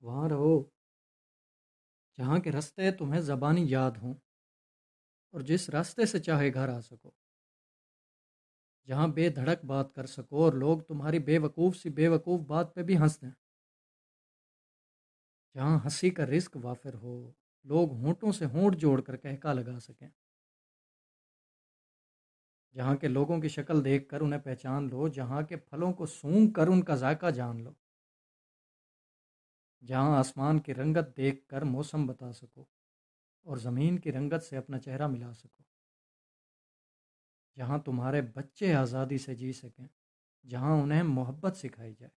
وہاں رہو جہاں کے راستے تمہیں زبانی یاد ہوں اور جس راستے سے چاہے گھر آ سکو، جہاں بے دھڑک بات کر سکو اور لوگ تمہاری بے وقوف سی بے وقوف بات پہ بھی ہنس دیں، جہاں ہنسی کا رزق وافر ہو، لوگ ہونٹوں سے ہونٹ جوڑ کر کہکا لگا سکیں، جہاں کے لوگوں کی شکل دیکھ کر انہیں پہچان لو، جہاں کے پھلوں کو سونگھ کر ان کا ذائقہ جان لو، جہاں آسمان کی رنگت دیکھ کر موسم بتا سکو اور زمین کی رنگت سے اپنا چہرہ ملا سکو، جہاں تمہارے بچے آزادی سے جی سکیں، جہاں انہیں محبت سکھائی جائے،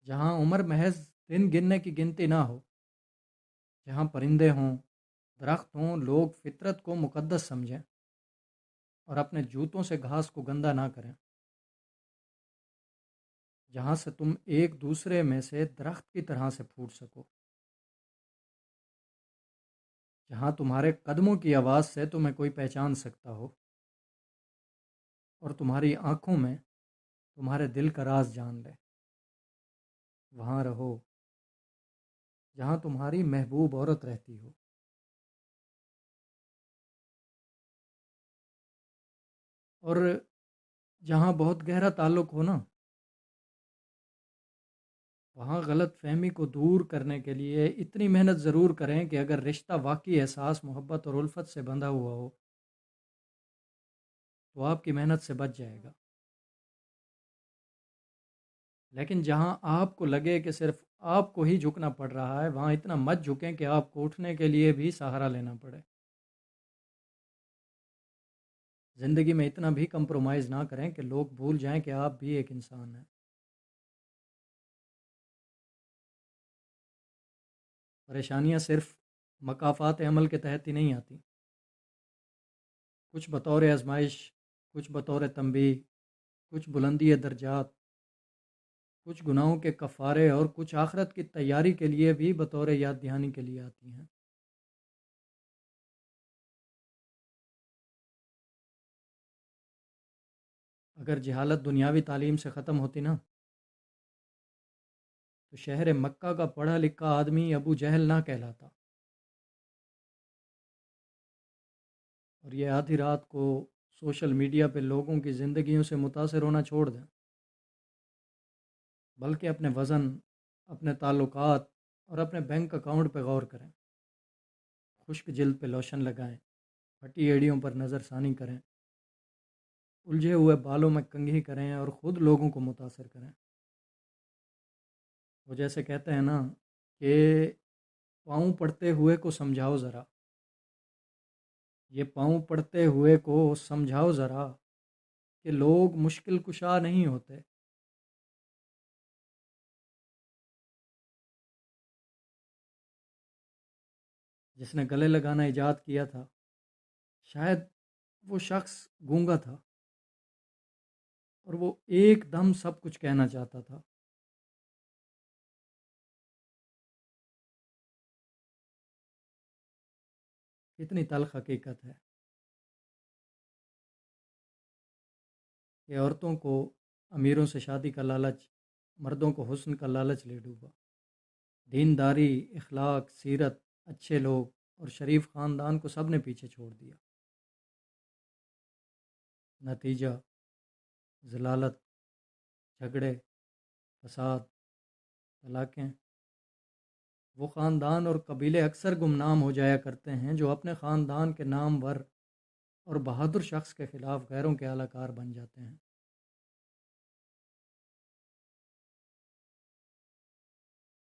جہاں عمر محض دن گننے کی گنتی نہ ہو، جہاں پرندے ہوں، درخت ہوں، لوگ فطرت کو مقدس سمجھیں اور اپنے جوتوں سے گھاس کو گندا نہ کریں، جہاں سے تم ایک دوسرے میں سے درخت کی طرح سے پھوٹ سکو، جہاں تمہارے قدموں کی آواز سے تمہیں کوئی پہچان سکتا ہو اور تمہاری آنکھوں میں تمہارے دل کا راز جان لے، وہاں رہو جہاں تمہاری محبوب عورت رہتی ہو، اور جہاں بہت گہرا تعلق ہو نا، وہاں غلط فہمی کو دور کرنے کے لیے اتنی محنت ضرور کریں کہ اگر رشتہ واقعی احساس، محبت اور الفت سے بندھا ہوا ہو تو آپ کی محنت سے بچ جائے گا، لیکن جہاں آپ کو لگے کہ صرف آپ کو ہی جھکنا پڑ رہا ہے، وہاں اتنا مت جھکیں کہ آپ کو اٹھنے کے لیے بھی سہارا لینا پڑے، زندگی میں اتنا بھی کمپرومائز نہ کریں کہ لوگ بھول جائیں کہ آپ بھی ایک انسان ہیں، پریشانیاں صرف مقافات عمل کے تحت ہی نہیں آتی، کچھ بطور آزمائش، کچھ بطور تنبیہ، کچھ بلندی درجات، کچھ گناہوں کے کفارے اور کچھ آخرت کی تیاری کے لیے بھی بطور یاد دہانی کے لیے آتی ہیں۔ اگر جہالت دنیاوی تعلیم سے ختم ہوتی نا، تو شہر مکہ کا پڑھا لکھا آدمی ابو جہل نہ کہلاتا، اور یہ آدھی رات کو سوشل میڈیا پہ لوگوں کی زندگیوں سے متاثر ہونا چھوڑ دیں، بلکہ اپنے وزن، اپنے تعلقات اور اپنے بینک اکاؤنٹ پہ غور کریں، خشک جلد پہ لوشن لگائیں، پھٹی ایڑیوں پر نظر ثانی کریں، الجھے ہوئے بالوں میں کنگھی کریں اور خود لوگوں کو متاثر کریں۔ وہ جیسے کہتے ہیں نا کہ پاؤں پڑتے ہوئے کو سمجھاؤ ذرا، یہ پاؤں پڑتے ہوئے کو سمجھاؤ ذرا کہ لوگ مشکل کشا نہیں ہوتے، جس نے گلے لگانا ایجاد کیا تھا شاید وہ شخص گونگا تھا اور وہ ایک دم سب کچھ کہنا چاہتا تھا۔ کتنی تلخ حقیقت ہے کہ عورتوں کو امیروں سے شادی کا لالچ، مردوں کو حسن کا لالچ لے ڈوبا، دینداری، اخلاق، سیرت، اچھے لوگ اور شریف خاندان کو سب نے پیچھے چھوڑ دیا، نتیجہ ذلالت، جھگڑے، فساد، طلاقیں۔ وہ خاندان اور قبیلے اکثر گمنام ہو جایا کرتے ہیں جو اپنے خاندان کے نامور اور بہادر شخص کے خلاف غیروں کے اعلی کار بن جاتے ہیں۔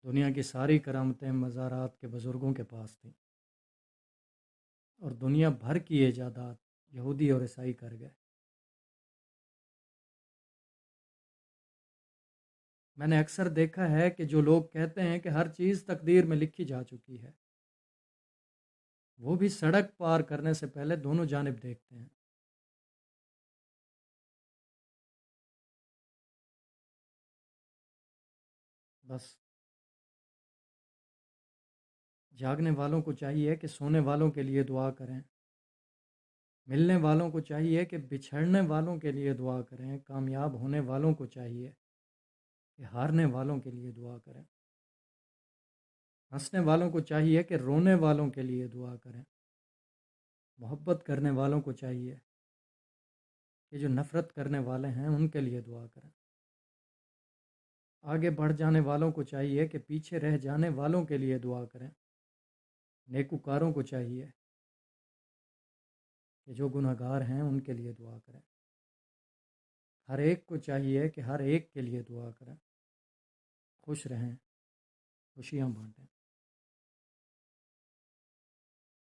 دنیا کی ساری کرامتیں مزارات کے بزرگوں کے پاس تھیں، اور دنیا بھر کی ایجادات یہودی اور عیسائی کر گئے۔ میں نے اکثر دیکھا ہے کہ جو لوگ کہتے ہیں کہ ہر چیز تقدیر میں لکھی جا چکی ہے، وہ بھی سڑک پار کرنے سے پہلے دونوں جانب دیکھتے ہیں۔ بس جاگنے والوں کو چاہیے کہ سونے والوں کے لیے دعا کریں، ملنے والوں کو چاہیے کہ بچھڑنے والوں کے لیے دعا کریں، کامیاب ہونے والوں کو چاہیے کہ ہارنے والوں کے لیے دعا کریں، ہنسنے والوں کو چاہیے کہ رونے والوں کے لیے دعا کریں، محبت کرنے والوں کو چاہیے کہ جو نفرت کرنے والے ہیں ان کے لیے دعا کریں، آگے بڑھ جانے والوں کو چاہیے کہ پیچھے رہ جانے والوں کے لیے دعا کریں، نیکوکاروں کو چاہیے کہ جو گناہ گار ہیں ان کے لیے دعا کریں، ہر ایک کو چاہیے کہ ہر ایک کے لیے دعا کریں، خوش رہیں، خوشیاں بانٹیں۔